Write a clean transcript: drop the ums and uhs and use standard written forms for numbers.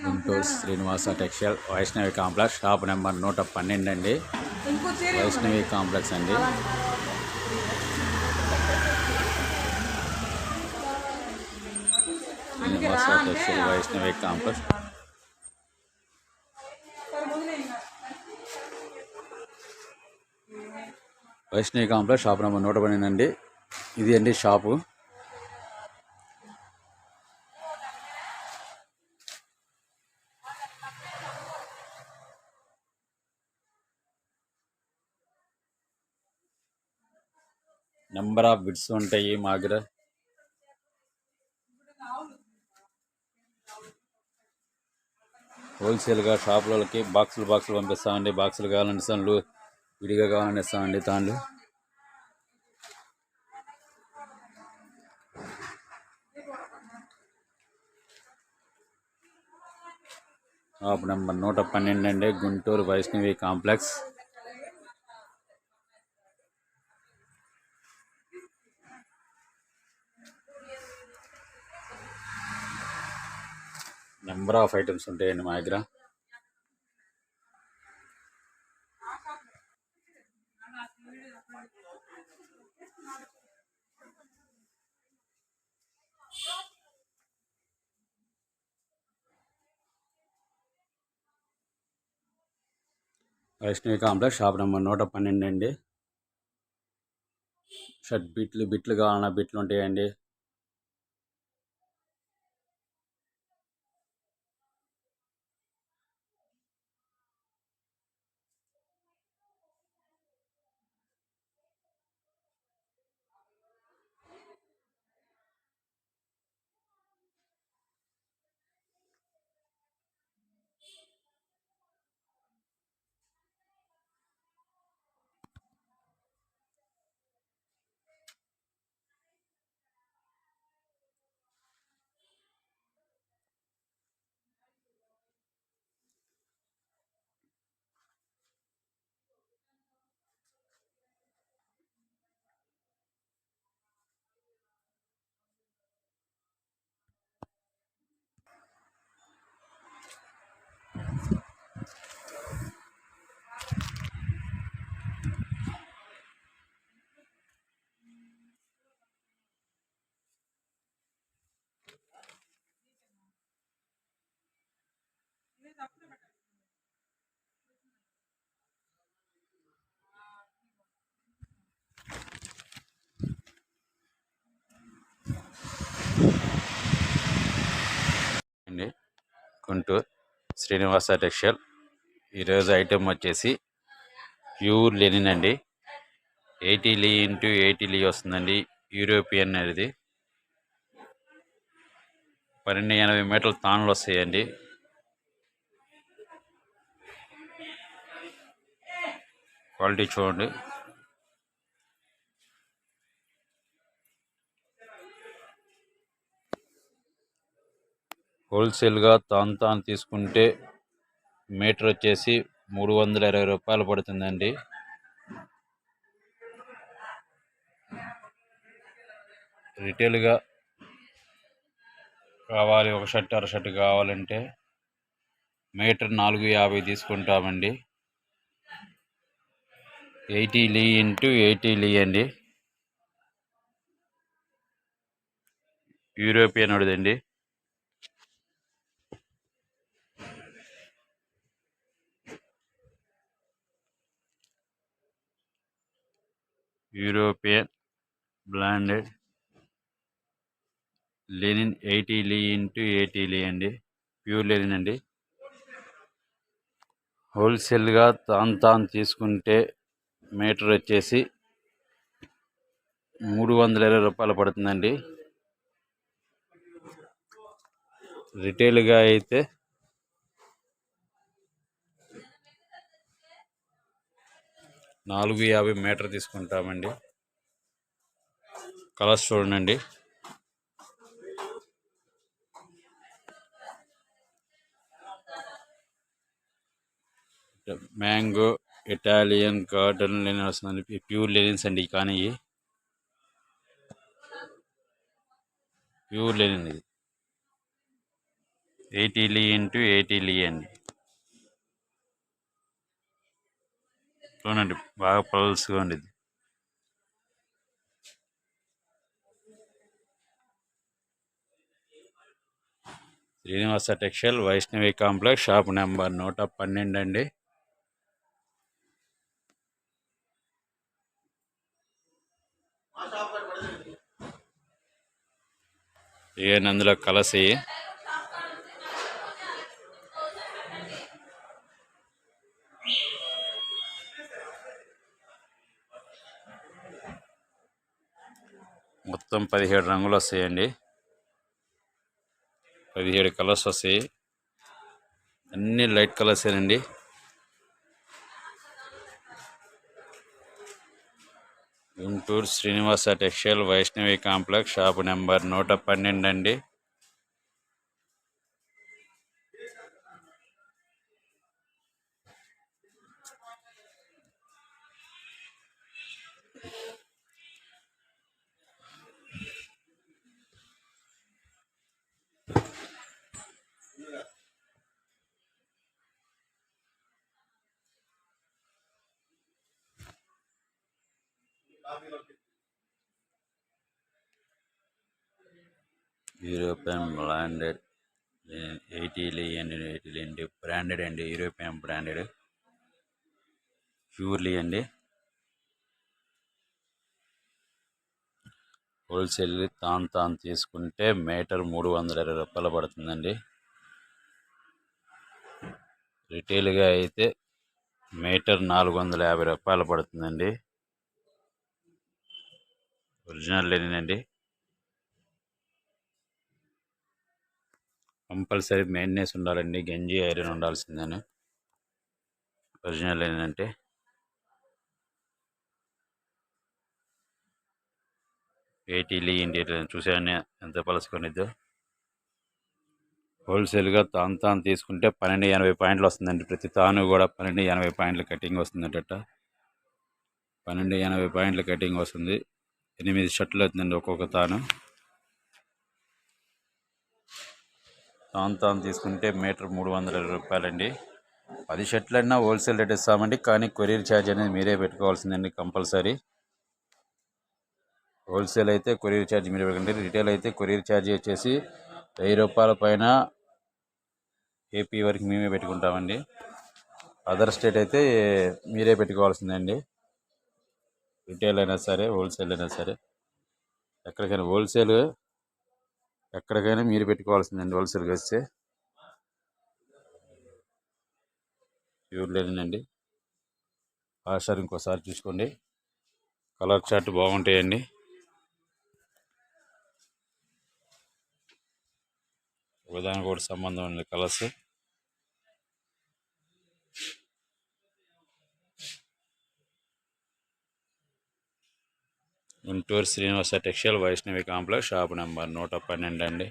Guntur Srinivasa textile Vaishnavi complex shop number 112 అండి. Vaishnavi complex అండి. Srinivasa textile Vaishnavi complex. Vaishnavi complex shop number 112 అండి. ఇది అండి షాపు. నెంబర్ ఆఫ్ బిట్స్ ఉంటాయి మా దగ్గర. హోల్సేల్గా షాపులకి బాక్సులు పంపిస్తామండి. బాక్సులు కావాలంటే ఇస్తాను, విడిగా కావాలంటే ఇస్తామండి. తాండ్లు షాప్ నెంబర్ 112 అండి. Guntur Vaishnavi complex. Number of items ఉంటాయండి మా దగ్గర. వైష్ణవి కాంప్లెక్స్ షాప్ నెంబర్ 112 అండి. షర్ట్ బిట్లు కావాలన్నా బిట్లు ఉంటాయండి. గుంటూరు శ్రీనివాస టెక్స్టైల్. ఈరోజు ఐటెం వచ్చేసి ప్యూర్ లెనిన్ అండి. 80 లీ ఇంటూ 80 లీ వస్తుందండి. యూరోపియన్ అనేది 1280 మీటర్ల తాన్లు వస్తాయండి. క్వాలిటీ చూడండి. హోల్సేల్గా తాన్ తీసుకుంటే మీటర్ వచ్చేసి 320 రూపాయలు పడుతుందండి. రిటైల్గా కావాలి, ఒక షర్ట్ అర షర్ట్ కావాలంటే మీటర్ 450 తీసుకుంటామండి. 80 లీ ఇంటూ 80 లీ అండి. యూరోపియన్ వాడిదండి. యూరోపియన్ బ్రాండెడ్ లెనిన్ 80 లీ ఇంటూ 80 లీ అండి. ప్యూర్ లెనిన్ అండి. హోల్సేల్గా తాన్ తీసుకుంటే మీటర్ వచ్చేసి 320 రూపాయలు పడుతుందండి. రిటైల్గా అయితే 450 మీటర్ తీసుకుంటామండి. కలర్స్ చూడండి. మ్యాంగో, ఇటాలియన్, గార్డెన్ లెనిన్ వస్తుందండి. ప్యూర్ లెనిన్స్ అండి. కానీ ప్యూర్ లెనిన్ ఇది. 80 ఇంటూ 80 అండి. చూడండి బాగా పల్స్గా ఉండేది. Srinivasa textile Vaishnavi complex shop number 112 అండి. ఇవన్నీ అందులో కలసి మొత్తం 17 రంగులు వస్తాయండి. 17 కలర్స్ వస్తాయి. అన్ని లైట్ కలర్సేనండి. Guntur Srinivasa textile Vaishnavi complex shop number 112 అండి. యూరోపియన్ బ్రాండెడ్ 80 అండి. బ్రాండెడ్ అండి, యూరోపియన్ బ్రాండెడ్ ప్యూర్లీ అండి. హోల్సేల్ తాను తీసుకుంటే మీటర్ 320 రూపాయలు పడుతుందండి. రిటైల్గా అయితే మీటర్ 450 రూపాయలు పడుతుందండి. ఒరిజినల్ లేనండి. కంపల్సరీ మెయింటెనెన్స్ ఉండాలండి. గంజి ఐరన్ ఉండాల్సిందని. ఒరిజినల్ ఏంటంటే ఎయిటీ ఇంటీరియర్ చూసాను ఎంత పలుసుకొనిద్దో. హోల్సేల్గా తాను తీసుకుంటే 1280 పాయింట్లు వస్తుందండి. ప్రతి తాను కూడా 1280 పాయింట్లు కటింగ్ వస్తుందట. 1280 పాయింట్లు కటింగ్ వస్తుంది. 8 షర్ట్లు అవుతుందండి ఒక్కొక్క తాను. తాను తీసుకుంటే మీటర్ 320 రూపాయలండి. 10 షర్ట్లు అయినా హోల్సేల్ రేట్ ఇస్తామండి. కానీ కొరియర్ ఛార్జ్ అనేది మీరే పెట్టుకోవాల్సిందండి కంపల్సరీ. హోల్సేల్ అయితే కొరియర్ ఛార్జ్ మీరే పెట్టుకుంటే, రిటైల్ అయితే కొరియర్ ఛార్జ్ వచ్చేసి 1000 రూపాయల పైన ఏపీ వరకు మేమే పెట్టుకుంటామండి. అదర్ స్టేట్ అయితే మీరే పెట్టుకోవాల్సిందండి. రిటైల్ అయినా సరే, హోల్సేల్ అయినా సరే, ఎక్కడికైనా మీరు పెట్టుకోవాల్సిందండి. హోల్సేల్గా వస్తే ప్యూర్ లేదండి. సార్ ఇంకోసారి చూసుకోండి. కలర్ చార్ట్ బాగుంటాయండి. ఒకదానికి కూడా సంబంధం ఉంది colours. Guntur Srinivasa textile Vaishnavi complex shop number 112 అండి.